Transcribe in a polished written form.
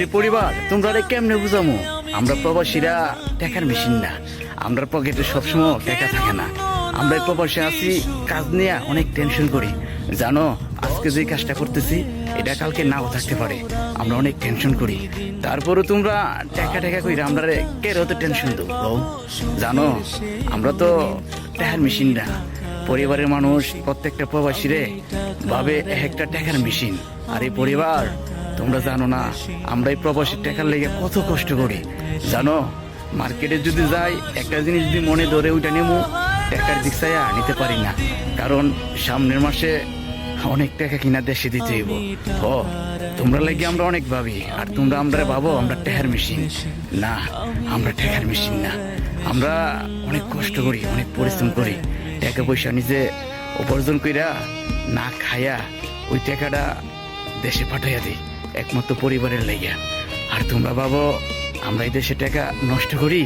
এই পরিবার তোমরা কেমনে বুঝামো? আমরা প্রবাসীরা টাকার মেশিন না, আমরা পকেটে সবসময় টাকা থাকে না। আমরা এই প্রবাসে আছি, কাজ নিয়ে অনেক টেনশন করি। জানো, আজকে যে কাজটা করতেছি এটা কালকে নাও থাকতে পারে, আমরা অনেক টেনশন করি। তারপরে তোমরা টাকা টাকা কইরা আমরা কে হতে টেনশন দেবো? জানো, আমরা তো টাকার মেশিন না। পরিবারের মানুষ প্রত্যেকটা প্রবাসীরে ভাবে একটা টাকার মেশিন। আর এই পরিবার তোমরা জানো না, আমরা এই প্রবাসী টাকার লেগে কত কষ্ট করি। জানো, মার্কেটে যদি যাই একটা জিনিস যদি মনে ধরে ওইটা নেবো, টাকার দিক চাইয়া নিতে পারি না, কারণ সামনের মাসে অনেক টাকা কিনা দেশে দিতে হইব। ও তোমরা লাগে আমরা অনেক ভাবি, আর তোমরা আমরা ভাবো আমরা টাকার মেশিন। না, আমরা টাকার মেশিন না। আমরা অনেক কষ্ট করি, অনেক পরিশ্রম করি, টাকা পয়সা নিজে উপার্জন কইরা না খায়া ওই টাকাটা দেশে পাঠাইয়া দিই একমাত্র পরিবারের লাইগা। আর তোমরা ভাবো আমরা এই দেশে টাকা নষ্ট করি?